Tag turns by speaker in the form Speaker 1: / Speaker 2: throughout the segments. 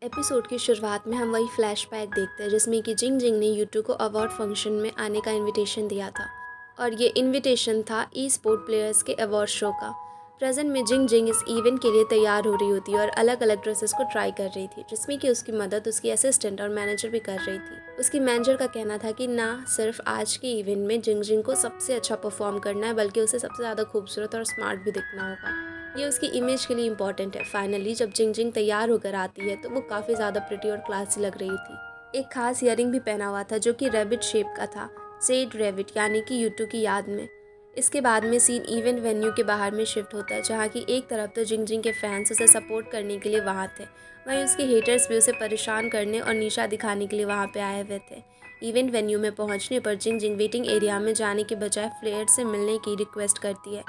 Speaker 1: Episode की शुरुआत में हम वही फ्लैशबैक देखते हैं जिसमें कि जिंग जिंग ने यूटू को अवार्ड फंक्शन में आने का इनविटेशन दिया था और ये इनविटेशन था ई स्पोर्ट प्लेयर्स के अवार्ड शो का। प्रेजेंट में जिंग जिंग इस इवेंट के लिए तैयार हो रही होती है और अलग अलग ड्रेसेस को ट्राई कर रही थी, जिसमें कि उसकी मदद उसकी असिस्टेंट और मैनेजर भी कर रही थी। उसकी मैनेजर का कहना था कि ना सिर्फ आज के इवेंट में जिंग जिंग को सबसे अच्छा परफॉर्म करना है, बल्कि उसे सबसे ज़्यादा खूबसूरत और स्मार्ट भी दिखना होगा। ये उसकी इमेज के लिए इम्पॉर्टेंट है। फाइनली जब जिंग जिंग तैयार होकर आती है तो वो काफ़ी ज़्यादा प्रिटी और क्लासी लग रही थी। एक खास ईयरिंग भी पहना हुआ था जो कि रैबिट शेप का था, सेड रैबिट यानी कि यूटू की याद में। इसके बाद में सीन इवेंट वेन्यू के बाहर में शिफ्ट होता है, जहाँ की एक तरफ तो जिंग जिंग के फैंस उसे सपोर्ट करने के लिए वहाँ थे, वहीं उसके हेटर्स भी उसे परेशान करने और नीचा दिखाने के लिए वहाँ पे आए हुए थे। इवेंट वेन्यू में पहुँचने पर जिंग जिंग वेटिंग एरिया में जाने के बजाय फ्लेयर से मिलने की रिक्वेस्ट करती है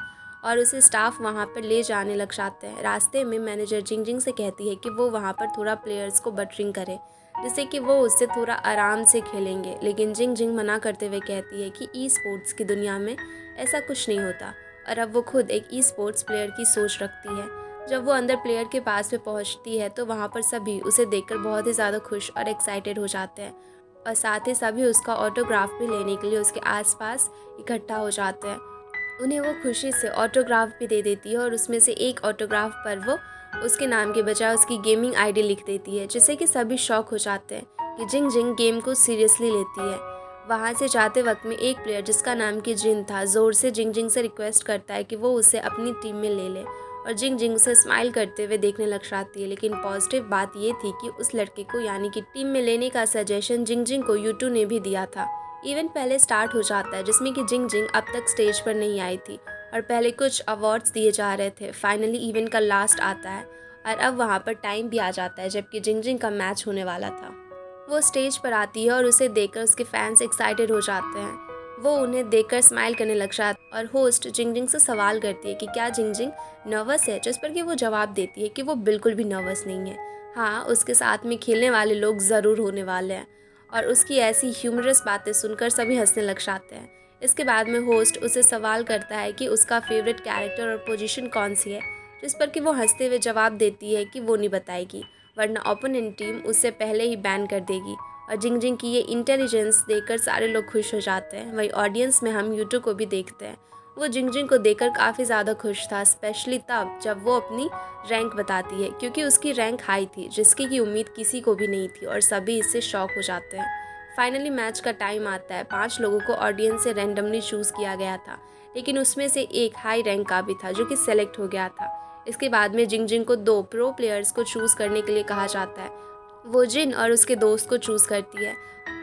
Speaker 1: और उसे स्टाफ वहाँ पर ले जाने लग जाते हैं। रास्ते में मैनेजर जिंग जिंग से कहती है कि वो वहाँ पर थोड़ा प्लेयर्स को बटरिंग करे, जिससे कि वो उससे थोड़ा आराम से खेलेंगे, लेकिन जिंग जिंग मना करते हुए कहती है कि ई स्पोर्ट्स की दुनिया में ऐसा कुछ नहीं होता और अब वो खुद एक ई स्पोर्ट्स प्लेयर की सोच रखती है। जब वो अंदर प्लेयर के पास में पहुँचती है तो वहाँ पर सभी उसे देखकर बहुत ही ज़्यादा खुश और एक्साइटेड हो जाते हैं और साथ ही सभी उसका ऑटोग्राफ भी लेने के लिए उसके आसपास इकट्ठा हो जाते हैं। उन्हें वो खुशी से ऑटोग्राफ भी दे देती है और उसमें से एक ऑटोग्राफ पर वो उसके नाम के बजाय उसकी गेमिंग आईडी लिख देती है, जिससे कि सभी शॉक हो जाते हैं कि जिंग जिंग गेम को सीरियसली लेती है। वहाँ से जाते वक्त में एक प्लेयर जिसका नाम कि जिन था ज़ोर से जिंग जिंग से रिक्वेस्ट करता है कि वो उसे अपनी टीम में ले ले और जिंग जिंग उसे स्माइल करते हुए देखने लग जाती है। लेकिन पॉजिटिव बात ये थी कि उस लड़के को यानी कि टीम में लेने का सजेशन जिंग जिंग को यूटू ने भी दिया था। इवेंट पहले स्टार्ट हो जाता है जिसमें कि जिंग जिंग अब तक स्टेज पर नहीं आई थी और पहले कुछ अवार्ड्स दिए जा रहे थे। फाइनली इवेंट का लास्ट आता है और अब वहाँ पर टाइम भी आ जाता है जबकि जिंग जिंग का मैच होने वाला था। वो स्टेज पर आती है और उसे देखकर उसके फैंस एक्साइटेड हो जाते हैं। वो उन्हें देखकर स्माइल करने लग जाती है और होस्ट जिंग जिंग से सवाल करती है कि क्या जिंग जिंग नर्वस है, जिस पर कि वो जवाब देती है कि वो बिल्कुल भी नर्वस नहीं है। हाँ, उसके साथ में खेलने वाले लोग ज़रूर होने वाले हैं। और उसकी ऐसी ह्यूमरस बातें सुनकर सभी हंसने लग जाते हैं। इसके बाद में होस्ट उसे सवाल करता है कि उसका फेवरेट कैरेक्टर और पोजीशन कौन सी है, जिस पर कि वो हंसते हुए जवाब देती है कि वो नहीं बताएगी वरना ओपोनेंट टीम उससे पहले ही बैन कर देगी। और जिंग जिंग की ये इंटेलिजेंस देखकर सारे लोग खुश हो जाते हैं। वहीं ऑडियंस में हम यूट्यूब को भी देखते हैं। वो जिंग जिंग को देखकर काफ़ी ज़्यादा खुश था, स्पेशली तब जब वो अपनी रैंक बताती है, क्योंकि उसकी रैंक हाई थी जिसकी की उम्मीद किसी को भी नहीं थी और सभी इससे शॉक हो जाते हैं। फाइनली मैच का टाइम आता है। 5 लोगों को ऑडियंस से रैंडमली चूज़ किया गया था, लेकिन उसमें से एक हाई रैंक का भी था जो कि सेलेक्ट हो गया था। इसके बाद में जिंग जिंग को 2 प्रो प्लेयर्स को चूज़ करने के लिए कहा जाता है। वो जिन और उसके दोस्त को चूज़ करती है।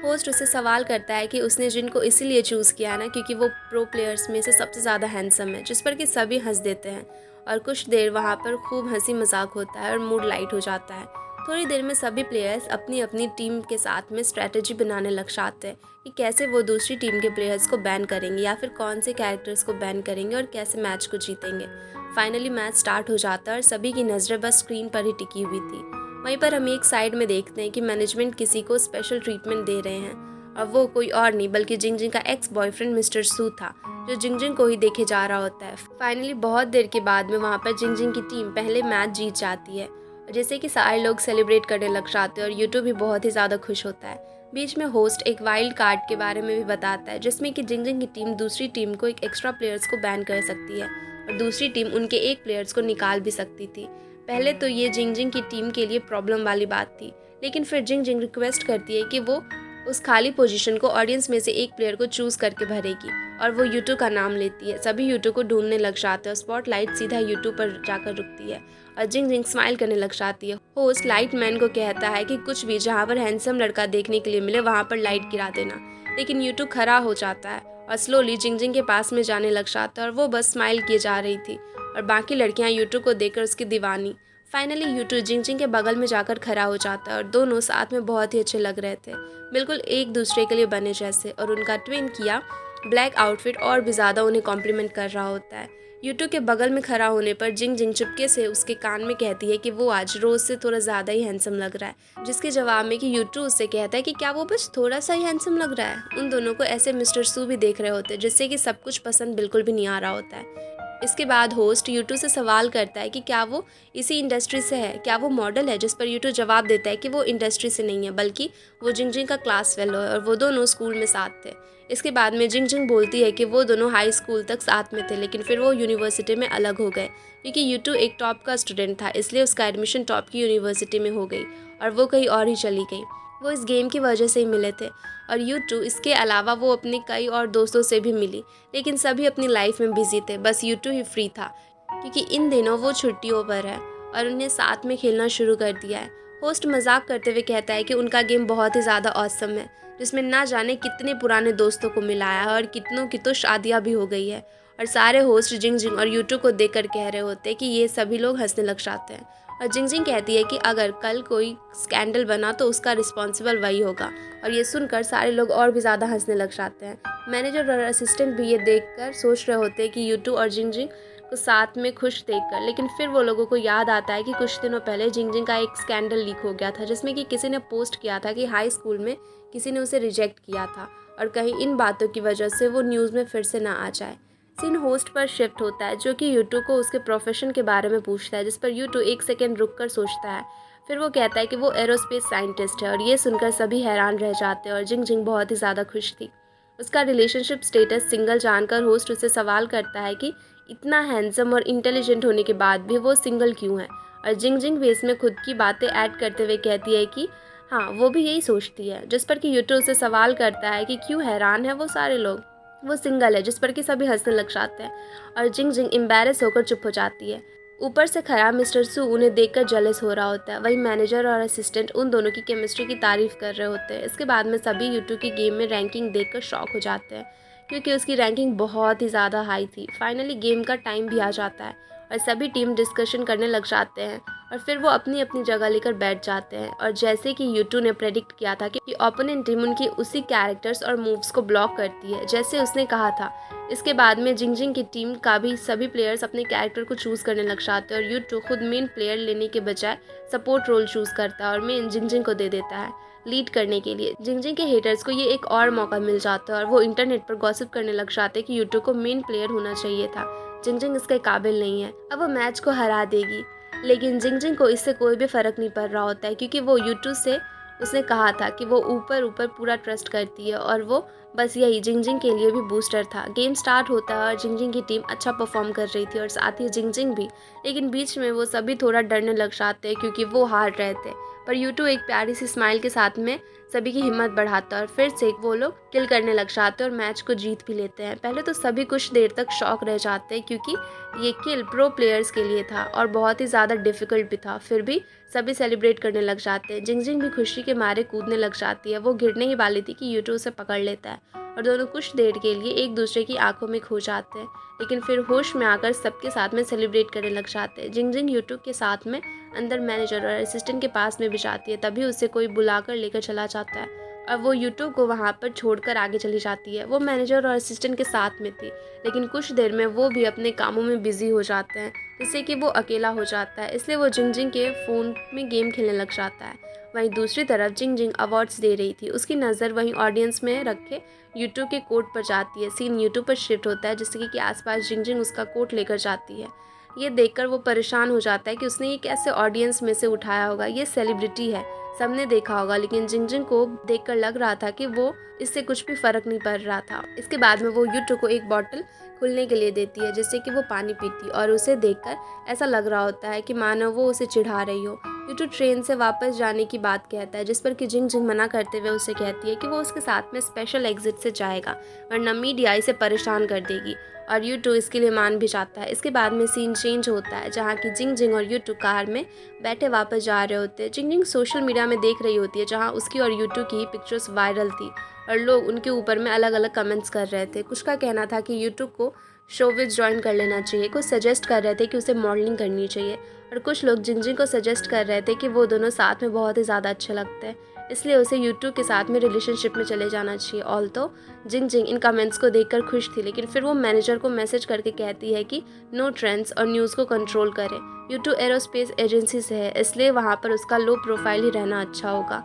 Speaker 1: होस्ट उससे सवाल करता है कि उसने जिन को इसीलिए चूज़ किया है ना क्योंकि वो प्रो प्लेयर्स में से सबसे ज़्यादा हैंडसम है, जिस पर कि सभी हंस देते हैं और कुछ देर वहाँ पर खूब हंसी मजाक होता है और मूड लाइट हो जाता है। थोड़ी देर में सभी प्लेयर्स अपनी अपनी टीम के साथ में स्ट्रेटजी बनाने लग जाते हैं कि कैसे वो दूसरी टीम के प्लेयर्स को बैन करेंगे या फिर कौन से कैरेक्टर्स को बैन करेंगे और कैसे मैच को जीतेंगे। फाइनली मैच स्टार्ट हो जाता है और सभी की नज़रें बस स्क्रीन पर ही टिकी हुई थी। वहीं पर हम एक साइड में देखते हैं कि मैनेजमेंट किसी को स्पेशल ट्रीटमेंट दे रहे हैं और वो कोई और नहीं बल्कि जिंग जिंग का एक्स बॉयफ्रेंड मिस्टर सू था, जो जिंग जिंग को ही देखे जा रहा होता है। फाइनली बहुत देर के बाद में वहाँ पर जिंग जिंग की टीम पहले मैच जीत जाती है, जैसे कि सारे लोग सेलिब्रेट करने लग जाते हैं और यूट्यूब भी बहुत ही ज़्यादा खुश होता है। बीच में होस्ट एक वाइल्ड कार्ड के बारे में भी बताता है, जिसमें कि जिंग जिंग की टीम दूसरी टीम को एक एक्स्ट्रा प्लेयर्स को बैन कर सकती है और दूसरी टीम उनके एक प्लेयर्स को निकाल भी सकती थी। पहले तो ये जिंग जिंग की टीम के लिए प्रॉब्लम वाली बात थी, लेकिन फिर जिंग जिंग रिक्वेस्ट करती है कि वो उस खाली पोजीशन को ऑडियंस में से एक प्लेयर को चूज़ करके भरेगी और वो यूट्यूब का नाम लेती है। सभी यूट्यूब को ढूंढने लग जाते हैं। स्पॉटलाइट सीधा यूट्यूब पर जाकर रुकती है और जिंग जिंग स्माइल करने लग जाती है। होस्ट लाइट मैन को कहता है कि कुछ भी जहाँ पर हैंडसम लड़का देखने के लिए मिले वहाँ पर लाइट गिरा देना, लेकिन यूट्यूब खड़ा हो जाता है और स्लोली जिंग जिंग के पास में जाने लग जाता है और वो बस स्माइल किए जा रही थी और बाकी लड़कियाँ यूट्यूब को देखकर उसकी दीवानी। फाइनली यूट्यूब जिंग जिंग के बगल में जाकर खड़ा हो जाता है और दोनों साथ में बहुत ही अच्छे लग रहे थे, बिल्कुल एक दूसरे के लिए बने जैसे। और उनका ट्विन किया ब्लैक आउटफिट और भी ज़्यादा उन्हें कॉम्प्लीमेंट कर रहा होता है। यूट्यूब के बगल में खड़ा होने पर जिंग जिंग चुपके से उसके कान में कहती है कि वो आज रोज से थोड़ा ज़्यादा ही हैंडसम लग रहा है, जिसके जवाब में कि यूट्यूब उससे कहता है कि क्या वो बस थोड़ा सा ही हैंडसम लग रहा है। उन दोनों को ऐसे मिस्टर सू भी देख रहे होते हैं, जिससे कि सब कुछ पसंद बिल्कुल भी नहीं आ रहा होता है। इसके बाद होस्ट यूटू से सवाल करता है कि क्या वो इसी इंडस्ट्री से है, क्या वो मॉडल है, जिस पर यूटू जवाब देता है कि वो इंडस्ट्री से नहीं है बल्कि वो जिंगजिंग का क्लास फेलो है और वो दोनों स्कूल में साथ थे। इसके बाद में जिंगजिंग बोलती है कि वो दोनों हाई स्कूल तक साथ में थे लेकिन फिर वो यूनिवर्सिटी में अलग हो गए क्योंकि यूटू एक टॉप का स्टूडेंट था, इसलिए उसका एडमिशन टॉप की यूनिवर्सिटी में हो गई और वो कहीं और ही चली गई। वो इस गेम की वजह से ही मिले थे और यूटू इसके अलावा वो अपने कई और दोस्तों से भी मिली, लेकिन सभी अपनी लाइफ में बिजी थे, बस यूटू ही फ्री था क्योंकि इन दिनों वो छुट्टियों पर है और उन्हें साथ में खेलना शुरू कर दिया है। होस्ट मजाक करते हुए कहता है कि उनका गेम बहुत ही ज़्यादा ऑसम है जिसमें ना जाने कितने पुराने दोस्तों को मिलाया है और कितनों की तो शादियाँ भी हो गई है। और सारे होस्ट जिंगजिंग और यूटू को देख कर कह रहे होते हैं कि ये सभी लोग हंसने लग जाते हैं और जिंगजिंग कहती है कि अगर कल कोई स्कैंडल बना तो उसका रिस्पॉन्सिबल वही होगा और ये सुनकर सारे लोग और भी ज़्यादा हंसने लग जाते हैं। मैनेजर और असिस्टेंट भी ये देखकर सोच रहे होते हैं कि यूटू और जिंगजिंग को साथ में खुश देखकर, लेकिन फिर वो लोगों को याद आता है कि कुछ दिनों पहले जिंगजिंग का एक स्कैंडल लीक हो गया था जिसमें कि किसी ने पोस्ट किया था कि हाई स्कूल में किसी ने उसे रिजेक्ट किया था और कहीं इन बातों की वजह से वो न्यूज़ में फिर से ना आ जाए। सीन होस्ट पर शिफ्ट होता है जो कि यूटू को उसके प्रोफेशन के बारे में पूछता है, जिस पर यूटू एक सेकेंड रुक कर सोचता है। फिर वो कहता है कि वो एरोस्पेस साइंटिस्ट है और ये सुनकर सभी हैरान रह जाते हैं और जिंगजिंग बहुत ही ज़्यादा खुश थी। उसका रिलेशनशिप स्टेटस सिंगल जानकर होस्ट उससे सवाल करता है कि इतना हैंडसम और इंटेलिजेंट होने के बाद भी वो सिंगल क्यों है और जिंगजिंग भी इसमें खुद की बातें ऐड करते हुए कहती है कि हाँ वो भी यही सोचती है, जिस पर कि यूटू उससे सवाल करता है कि क्यों हैरान है वो सारे लोग, वो सिंगल है, जिस पर कि सभी हंसने लग जाते हैं और जिंगजिंग एम्बैरेस होकर चुप हो जाती है। ऊपर से खराब मिस्टर सू उन्हें देखकर जेलस हो रहा होता है, वही मैनेजर और असिस्टेंट उन दोनों की केमिस्ट्री की तारीफ कर रहे होते हैं। इसके बाद में सभी यूट्यूब की गेम में रैंकिंग देखकर शॉक हो जाते हैं क्योंकि उसकी रैंकिंग बहुत ही ज़्यादा हाई थी। फाइनली गेम का टाइम भी आ जाता है और सभी टीम डिस्कशन करने लग जाते हैं और फिर वो अपनी अपनी जगह लेकर बैठ जाते हैं और जैसे कि यूट्यूब ने प्रेडिक्ट किया था कि ओपोनेंट टीम उनकी उसी कैरेक्टर्स और मूव्स को ब्लॉक करती है जैसे उसने कहा था। इसके बाद में जिंगजिंग की टीम का भी सभी प्लेयर्स अपने कैरेक्टर को चूज़ करने लग जाते हैं और यूट्यूब खुद मेन प्लेयर लेने के बजाय सपोर्ट रोल चूज़ करता है और मेन जिंगजिंग को दे देता है लीड करने के लिए। जिंगजिंग के हेटर्स को ये एक और मौका मिल जाता है और वो इंटरनेट पर गॉसिप करने लग जाते हैं कि यूट्यूब को मेन प्लेयर होना चाहिए था, जिंगजिंग इसके काबिल नहीं है, अब वो मैच को हरा देगी। लेकिन जिंगजिंग को इससे कोई भी फ़र्क नहीं पड़ रहा होता है क्योंकि वो यूट्यूब से उसने कहा था कि वो ऊपर ऊपर पूरा ट्रस्ट करती है और वो बस यही जिंगजिंग के लिए भी बूस्टर था। गेम स्टार्ट होता है और जिंगजिंग की टीम अच्छा परफॉर्म कर रही थी और साथ ही जिंगजिंग भी, लेकिन बीच में वो सभी थोड़ा डरने लग जाते हैं क्योंकि वो हार रहे थे। पर यूट्यूब एक प्यारी सी स्माइल के साथ में सभी की हिम्मत बढ़ाता है और फिर से वो लोग किल करने लग जाते हैं और मैच को जीत भी लेते हैं। पहले तो सभी कुछ देर तक शॉक रह जाते हैं क्योंकि ये किल प्रो प्लेयर्स के लिए था और बहुत ही ज़्यादा डिफिकल्ट भी था, फिर भी सभी सेलिब्रेट करने लग जाते हैं। जिंगजिंग भी खुशी के मारे कूदने लग जाती है, वो गिरने ही वाली थी कि यूट्यूब उसे पकड़ लेता है और दोनों कुछ देर के लिए एक दूसरे की आंखों में खो जाते हैं, लेकिन फिर होश में आकर सबके साथ में सेलिब्रेट करने लग जाते हैं। जिंगजिंग यूट्यूब के साथ में अंदर मैनेजर और असिस्टेंट के पास में भी जाती है, तभी उसे कोई बुलाकर लेकर चला जाता है और वो यूट्यूब को वहाँ पर छोड़कर आगे चली जाती है। वो मैनेजर और असिस्टेंट के साथ में थी, लेकिन कुछ देर में वो भी अपने कामों में बिजी हो जाते हैं जिससे कि वो अकेला हो जाता है, इसलिए वो जिंगजिंग के फ़ोन में गेम खेलने लग जाता है। वहीं दूसरी तरफ जिंगजिंग अवार्ड्स दे रही थी, उसकी नज़र वहीं ऑडियंस में रखे यूट्यूब के कोट पर जाती है। सीन यूट्यूब पर शिफ्ट होता है जिससे कि आसपास जिंगजिंग उसका कोट लेकर जाती है। ये देखकर वो परेशान हो जाता है कि उसने ये कैसे ऑडियंस में से उठाया होगा, ये सेलिब्रिटी है, सबने देखा होगा, लेकिन जिंगजिंग को देखकर लग रहा था कि वो इससे कुछ भी फर्क नहीं पड़ रहा था। इसके बाद में वो यूट्यूब को एक बॉटल खुलने के लिए देती है जिससे कि वो पानी पीती और उसे देखकर ऐसा लग रहा होता है कि मानो वो उसे चिढ़ा रही हो। यूट्यूब ट्रेन से वापस जाने की बात कहता है जिस पर कि जिंगजिंग मना करते हुए उसे कहती है कि वो उसके साथ में स्पेशल एग्जिट से जाएगा वरना मीडिया इसे परेशान कर देगी और यूट्यूब इसके लिए मान भी जाता है। इसके बाद में सीन चेंज होता है जहाँ की जिंगजिंग और यूट्यूब कार में बैठे वापस जा रहे होते हैं। जिंगजिंग सोशल मीडिया में देख रही होती है जहाँ उसकी और यूट्यूब की पिक्चर्स वायरल थी और लोग उनके ऊपर में अलग अलग कमेंट्स कर रहे थे। कुछ का कहना था कि यूट्यूब को शोबिज़ ज्वाइन कर लेना चाहिए, कुछ सजेस्ट कर रहे थे कि उसे मॉडलिंग करनी चाहिए और कुछ लोग जिंगजिंग को सजेस्ट कर रहे थे कि वो दोनों साथ में बहुत ही ज़्यादा अच्छे लगते हैं, इसलिए उसे यूट्यूब के साथ में रिलेशनशिप में चले जाना चाहिए। ऑल्दो जिंगजिंग इन कमेंट्स को देखकर खुश थी, लेकिन फिर वो मैनेजर को मैसेज करके कहती है कि नो ट्रेंड्स और न्यूज़ को कंट्रोल करे। यूट्यूब एरोस्पेस एजेंसी से है, इसलिए वहाँ पर उसका लो प्रोफाइल ही रहना अच्छा होगा।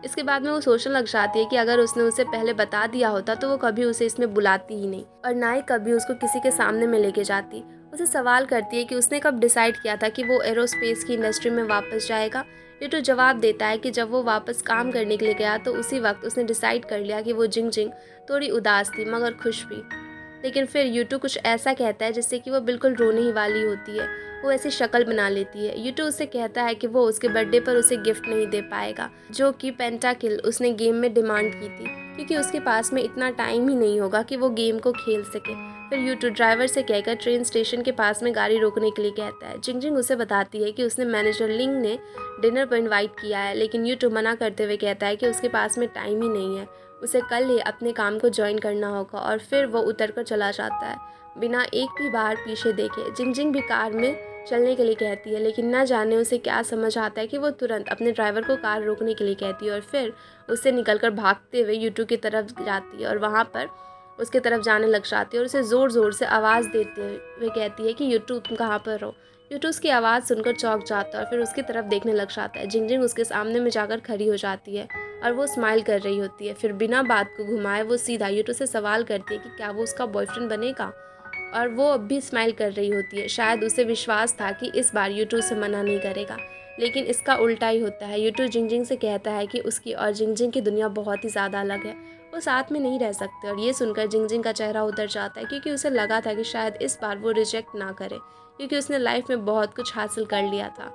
Speaker 1: इसके बाद में वो सोचने लग जाती है कि अगर उसने उसे पहले बता दिया होता तो वो कभी उसे इसमें बुलाती ही नहीं और ना ही कभी उसको किसी के सामने में लेके जाती। उसे सवाल करती है कि उसने कब डिसाइड किया था कि वो एरोस्पेस की इंडस्ट्री में वापस जाएगा। यूटू जवाब देता है कि जब वो वापस काम करने के लिए गया तो उसी वक्त उसने डिसाइड कर लिया कि वो जिंग जिंग थोड़ी उदास थी मगर खुश भी। लेकिन फिर यूटू कुछ ऐसा कहता है जिससे कि वो बिल्कुल रोने ही वाली होती है। वो ऐसी शक्ल बना लेती है। यूटू उससे कहता है कि वो उसके बर्थडे पर उसे गिफ्ट नहीं दे पाएगा, जो कि पेंटाकिल उसने गेम में डिमांड की थी, क्योंकि उसके पास में इतना टाइम ही नहीं होगा कि वो गेम को खेल सके। फिर यूटू ड्राइवर से कहकर ट्रेन स्टेशन के पास में गाड़ी रोकने के लिए कहता है। जिंग जिंग उसे बताती है कि उसने मैनेजर लिंग ने डिनर पर इनवाइट किया है, लेकिन यूटू मना करते हुए कहता है कि उसके पास में टाइम ही नहीं है, उसे कल ही अपने काम को ज्वाइन करना होगा। और फिर वो उतर कर चला जाता है बिना एक भी बार पीछे देखे। जिंग जिंग भी कार में चलने के लिए कहती है, लेकिन न जाने उसे क्या समझ आता है कि वो तुरंत अपने ड्राइवर को कार रोकने के लिए कहती है और फिर उससे निकलकर भागते हुए यूटू की तरफ जाती है और वहाँ पर उसके तरफ जाने लग जाती है और उसे ज़ोर ज़ोर से आवाज़ देते हुए कहती है कि यूटू तुम कहाँ पर हो। यूटू उसकी आवाज़ सुनकर चौंक जाता है और फिर उसकी तरफ देखने लग जाता है। जिंग जिंग उसके सामने में जाकर खड़ी हो जाती है और वो स्माइल कर रही होती है। फिर बिना बात को घुमाए वो सीधा यूटू से सवाल करती है कि क्या वो उसका बॉयफ्रेंड बनेगा, और वो अब भी स्माइल कर रही होती है। शायद उसे विश्वास था कि इस बार यूटू उसे मना नहीं करेगा, लेकिन इसका उल्टा ही होता है। यूटू जिंग जिंग से कहता है कि उसकी और जिंग जिंग की दुनिया बहुत ही ज़्यादा अलग है, वो साथ में नहीं रह सकते। और ये सुनकर जिंग जिंग का चेहरा उतर जाता है, क्योंकि उसे लगा था कि शायद इस बार वो रिजेक्ट ना करे, क्योंकि उसने लाइफ में बहुत कुछ हासिल कर लिया था।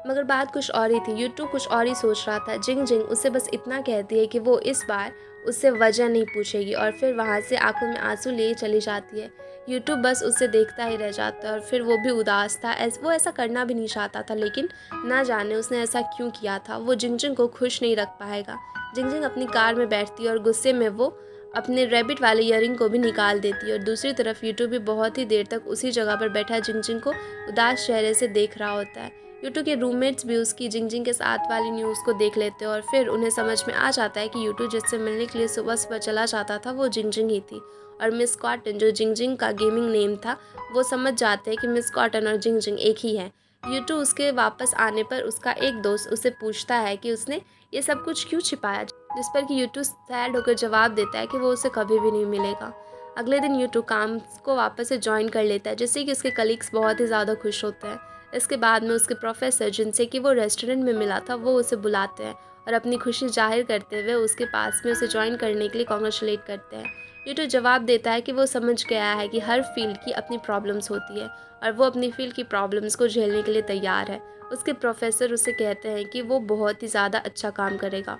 Speaker 1: मगर बात कुछ और ही थी। यूटू कुछ और ही सोच रहा था। जिंग जिंग उसे बस इतना कहती है कि वो इस बार उससे वजह नहीं पूछेगी और फिर वहाँ से आंखों में आंसू लिए चली जाती है। यूट्यूब बस उसे देखता ही रह जाता है और फिर वो भी उदास था। वो ऐसा करना भी नहीं चाहता था, लेकिन ना जाने उसने ऐसा क्यों किया था। वो जिंग जिंग को खुश नहीं रख पाएगा। जिंग जिंग अपनी कार में बैठती है और गुस्से में वो अपने रैबिट वाले ईयरिंग को भी निकाल देती है और दूसरी तरफ यूट्यूब भी बहुत ही देर तक उसी जगह पर बैठा जिंग जिंग को उदास चेहरे से देख रहा होता है। यूटू के रूममेट्स भी उसकी जिंग जिंग के साथ वाली न्यूज़ को देख लेते हैं और फिर उन्हें समझ में आ जाता है कि यूटू जिससे मिलने के लिए सुबह सुबह चला जाता था वो जिंग जिंग ही थी। और मिस कॉटन, जो जिंग जिंग का गेमिंग नेम था, वो समझ जाते हैं कि मिस कॉटन और जिंग जिंग एक ही है। यूटू उसके वापस आने पर उसका एक दोस्त उसे पूछता है कि उसने ये सब कुछ क्यों छिपाया, जिस पर कि यूटू सैड होकर जवाब देता है कि वो उसे कभी भी नहीं मिलेगा। अगले दिन यूटू काम को वापस से ज्वाइन कर लेता है, जिससे कि उसके कलीग्स बहुत ही ज़्यादा खुश होते हैं। इसके बाद में उसके प्रोफेसर, जिनसे कि वो रेस्टोरेंट में मिला था, वो उसे बुलाते हैं और अपनी खुशी जाहिर करते हुए उसके पास में उसे ज्वाइन करने के लिए कॉन्ग्रेचुलेट करते हैं। यूटू जवाब देता है कि वो समझ गया है कि हर फील्ड की अपनी प्रॉब्लम्स होती है और वो अपनी फील्ड की प्रॉब्लम्स को झेलने के लिए तैयार है। उसके प्रोफेसर उसे कहते हैं कि वो बहुत ही ज़्यादा अच्छा काम करेगा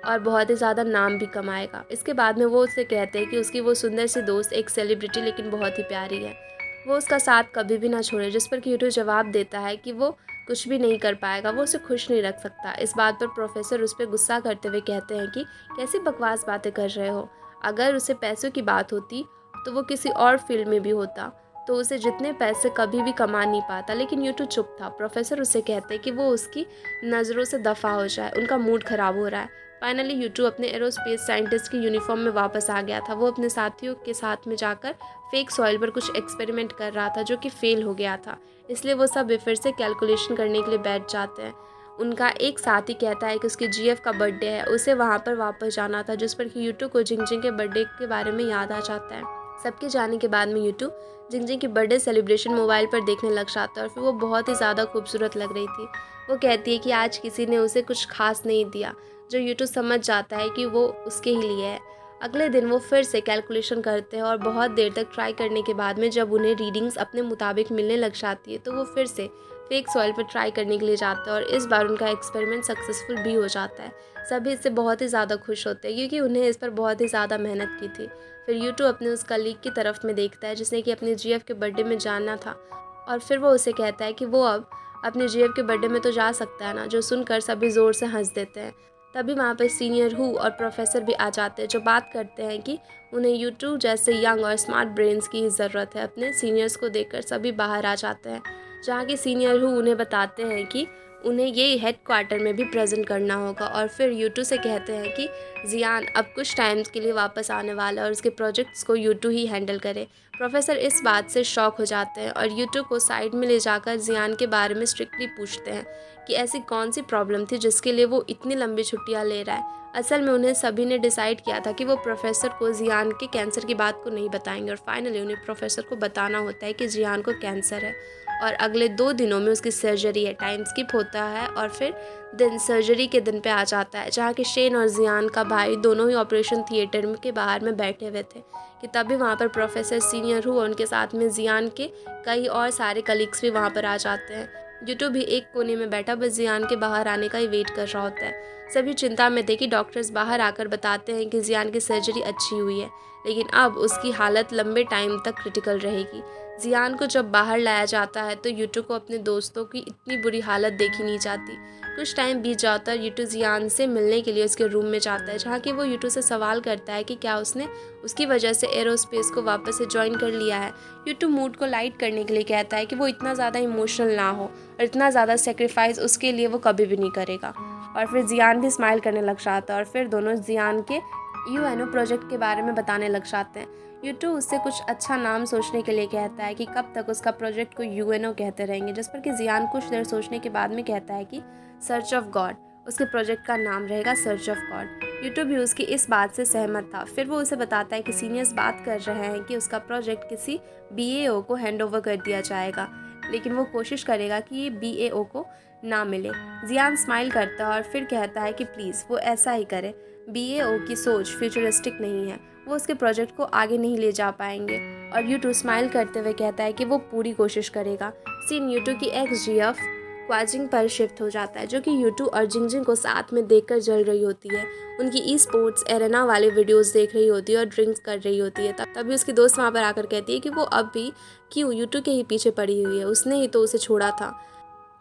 Speaker 1: और बहुत ही ज़्यादा नाम भी कमाएगा। इसके बाद में वो उससे कहते हैं कि उसकी वो सुंदर सी दोस्त एक सेलिब्रिटी लेकिन बहुत ही प्यारी है, वो उसका साथ कभी भी ना छोड़े। जिस पर कि यूटू जवाब देता है कि वो कुछ भी नहीं कर पाएगा, वो उसे खुश नहीं रख सकता। इस बात पर प्रोफेसर उस पर गुस्सा करते हुए कहते हैं कि कैसी बकवास बातें कर रहे हो। अगर उसे पैसों की बात होती तो वो किसी और फील्ड में भी होता, तो उसे जितने पैसे कभी भी कमा नहीं पाता। लेकिन यूटू चुप था। प्रोफेसर उसे कहते हैं कि वो उसकी नज़रों से दफ़ा हो जाए, उनका मूड ख़राब हो रहा है। फाइनली यूटू अपने एरोस्पेस साइंटिस्ट की यूनिफॉर्म में वापस आ गया था। वो अपने साथियों के साथ में जाकर फेक सॉइल पर कुछ एक्सपेरिमेंट कर रहा था, जो कि फेल हो गया था। इसलिए वो सब फिर से कैलकुलेशन करने के लिए बैठ जाते हैं। उनका एक साथी कहता है कि उसके जीएफ का बर्थडे है, उसे वहाँ पर वापस जाना था, जिस पर कि यूटू को जिंग जिंग के बर्थडे के बारे में याद आ जाता है। सबके जाने के बाद में यूटू जिंग जिंग की बर्थडे सेलिब्रेशन मोबाइल पर देखने लग जाता है और फिर वो बहुत ही ज़्यादा खूबसूरत लग रही थी। वो कहती है कि आज किसी ने उसे कुछ खास नहीं दिया, जो यूटू समझ जाता है कि वो उसके ही लिए है। अगले दिन वो फिर से कैलकुलेशन करते हैं और बहुत देर तक ट्राई करने के बाद में जब उन्हें रीडिंग्स अपने मुताबिक मिलने लग जाती है, तो वो फिर से फेक सॉइल पर ट्राई करने के लिए जाते हैं और इस बार उनका एक्सपेरिमेंट सक्सेसफुल भी हो जाता है। सभी इससे बहुत ही ज़्यादा खुश होते हैं, क्योंकि उन्हें इस पर बहुत ही ज़्यादा मेहनत की थी। फिर यूटू अपने उस कलीग की तरफ में देखता है जिसने कि अपने जीएफ के बर्थडे में जाना था, और फिर वो उसे कहता है कि वो अब अपने जीएफ के बर्थडे में तो जा सकता है ना, जो सुनकर सभी ज़ोर से हंस देते हैं। तभी वहाँ पर सीनियर हु और प्रोफेसर भी आ जाते हैं, जो बात करते हैं कि उन्हें यूट्यूब जैसे यंग और स्मार्ट ब्रेन्स की ज़रूरत है। अपने सीनियर्स को देखकर सभी बाहर आ जाते हैं, जहाँ की सीनियर हु उन्हें बताते हैं कि उन्हें ये हेड क्वार्टर में भी प्रेजेंट करना होगा। और फिर यूटू से कहते हैं कि जियान अब कुछ टाइम के लिए वापस आने वाला है और उसके प्रोजेक्ट्स को यूटू ही हैंडल करे। प्रोफेसर इस बात से शॉक हो जाते हैं और यूटू को साइड में ले जाकर जियान के बारे में स्ट्रिक्टली पूछते हैं कि ऐसी कौन सी प्रॉब्लम थी जिसके लिए वो इतनी लंबी छुट्टियां ले रहा है। असल में उन्हें सभी ने डिसाइड किया था कि वो प्रोफेसर को जियान के कैंसर की बात को नहीं बताएंगे और फाइनली उन्हें प्रोफेसर को बताना होता है कि जियान को कैंसर है और अगले 2 दिनों में उसकी सर्जरी है। टाइम स्किप होता है और फिर दिन सर्जरी के दिन पे आ जाता है, जहाँ कि शेन और जियान का भाई दोनों ही ऑपरेशन थिएटर में के बाहर में बैठे हुए थे कि तभी वहाँ पर प्रोफेसर सीनियर हु और उनके साथ में जियान के कई और सारे कलीग्स भी वहाँ पर आ जाते हैं। यूटू भी एक कोने में बैठा बस जियान के बाहर आने का ही वेट कर रहा होता है। सभी चिंता में थे कि डॉक्टर्स बाहर आकर बताते हैं कि जियान की सर्जरी अच्छी हुई है, लेकिन अब उसकी हालत लंबे टाइम तक क्रिटिकल रहेगी। जियान को जब बाहर लाया जाता है तो यूटू को अपने दोस्तों की इतनी बुरी हालत देखी नहीं जाती। कुछ टाइम बीत जाता है, यूटू जियान से मिलने के लिए उसके रूम में जाता है, जहाँ कि वो यूटू से सवाल करता है कि क्या उसने उसकी वजह से एरोस्पेस को वापस से ज्वाइन कर लिया है। यूटू मूड को लाइट करने के लिए कहता है कि वो इतना ज़्यादा इमोशनल ना हो और इतना ज़्यादा सेक्रीफाइस उसके लिए वो कभी भी नहीं करेगा। और फिर जियान भी स्माइल करने लग जाता है और फिर दोनों जियान के यूएनओ प्रोजेक्ट के बारे में बताने लग जाते हैं। यूटू उससे कुछ अच्छा नाम सोचने के लिए कहता है कि कब तक उसका प्रोजेक्ट को यूएनओ कहते रहेंगे, जिस पर कि जियान कुछ देर सोचने के बाद में कहता है कि सर्च ऑफ गॉड, उसके प्रोजेक्ट का नाम रहेगा सर्च ऑफ गॉड। यूटू भी उसकी इस बात से सहमत था। फिर वो उसे बताता है कि सीनियर्स बात कर रहे हैं कि उसका प्रोजेक्ट किसी बीएओ को हैंड ओवर कर दिया जाएगा, लेकिन वो कोशिश करेगा कि ये बीएओ को ना मिले। जियान स्माइल करता है और फिर कहता है कि प्लीज़ वो ऐसा ही करे। बीएओ की सोच फ्यूचरिस्टिक नहीं है, वो उसके प्रोजेक्ट को आगे नहीं ले जा पाएंगे। और यूटू स्माइल करते हुए कहता है कि वो पूरी कोशिश करेगा। सीन यूटू की एक्स जीएफ क्वाजिंग पर शिफ्ट हो जाता है, जो कि यूटू और जिंगजिंग को साथ में देखकर जल रही होती है। उनकी ई स्पोर्ट्स एरेना वाले वीडियोस देख रही होती है और ड्रिंक्स कर रही होती है। तभी उसकी दोस्त वहाँ पर आकर कहती है कि वो अब भी क्यों यूटू के ही पीछे पड़ी हुई है, उसने ही तो उसे छोड़ा था।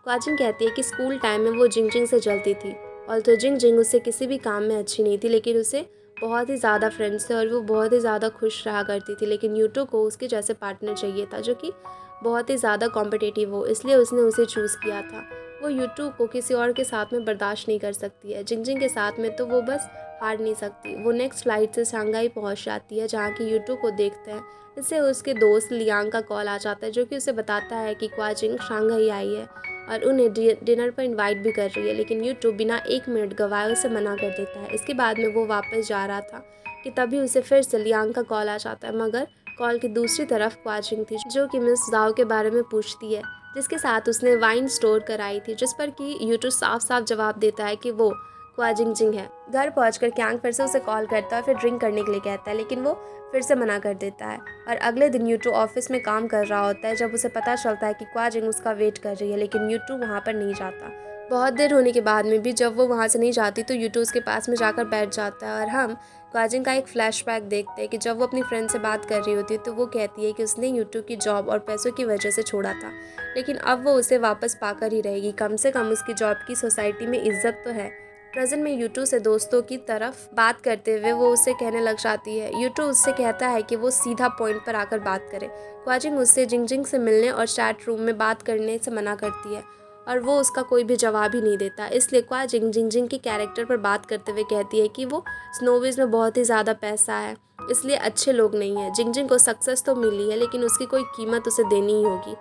Speaker 1: क्वाजिंग कहती है कि स्कूल टाइम में वो जिंगजिंग से जलती थी और तो जिंगजिंग उससे किसी भी काम में अच्छी नहीं थी, लेकिन उसे बहुत ही ज़्यादा फ्रेंड्स थे और वो बहुत ही ज़्यादा खुश रहा करती थी। लेकिन यूटू को उसके जैसे पार्टनर चाहिए था जो कि बहुत ही ज़्यादा कॉम्पिटिटिव हो, इसलिए उसने उसे चूज़ किया था। वो यूटू को किसी और के साथ में बर्दाश्त नहीं कर सकती है, जिंगजिंग के साथ में तो वो बस हार नहीं सकती। वो नेक्स्ट फ्लाइट से शंघाई पहुंच जाती है, जहाँ की यूटू को देखते हैं। इससे उसके दोस्त लियांग का कॉल आ जाता है, जो कि उसे बताता है कि क्वाजिंग शंघाई आई है और उन्हें डिनर पर इनवाइट भी कर रही है, लेकिन यूटू बिना 1 मिनट गवाए उसे मना कर देता है। इसके बाद में वो वापस जा रहा था कि तभी उसे फिर से लियांग का कॉल आ जाता है, मगर कॉल की दूसरी तरफ क्वाजिंग थी, जो कि मिस दाओ के बारे में पूछती है, जिसके साथ उसने वाइन स्टोर कराई थी, जिस पर कि यूटू साफ साफ जवाब देता है कि वो क्वाजिंग है। घर पहुंचकर क्यांग फिर से उसे कॉल करता है, फिर ड्रिंक करने के लिए कहता है, लेकिन वो फिर से मना कर देता है। और अगले दिन यूटू ऑफिस में काम कर रहा होता है जब उसे पता चलता है कि क्वाजिंग उसका वेट कर रही है, लेकिन यूटू वहाँ पर नहीं जाता। बहुत देर होने के बाद में भी जब वो वहाँ से नहीं जाती तो यूटू उसके पास में जाकर बैठ जाता है और हम क्वाजिंग का एक फ्लैशबैक देखते हैं कि जब वो अपनी फ्रेंड से बात कर रही होती है तो वो कहती है कि उसने यूटू की जॉब और पैसों की वजह से छोड़ा था, लेकिन अब वो उसे वापस पाकर ही रहेगी। कम से कम उसकी जॉब की सोसाइटी में इज्जत तो है। प्रेजेंट में यूटू से दोस्तों की तरफ बात करते हुए वो उससे कहने लग जाती है। यूटू उससे कहता है कि वो सीधा पॉइंट पर आकर बात करे। क्वाजिंग उससे जिंगजिंग से मिलने और चैट रूम में बात करने से मना करती है और वो उसका कोई भी जवाब ही नहीं देता। इसलिए क्वाजिंग जिंगजिंग के कैरेक्टर पर बात करते हुए कहती है कि वो स्नोविज में बहुत ही ज़्यादा पैसा है, इसलिए अच्छे लोग नहीं हैं। जिंगजिंग को सक्सेस तो मिली है, लेकिन उसकी कोई कीमत उसे देनी ही होगी।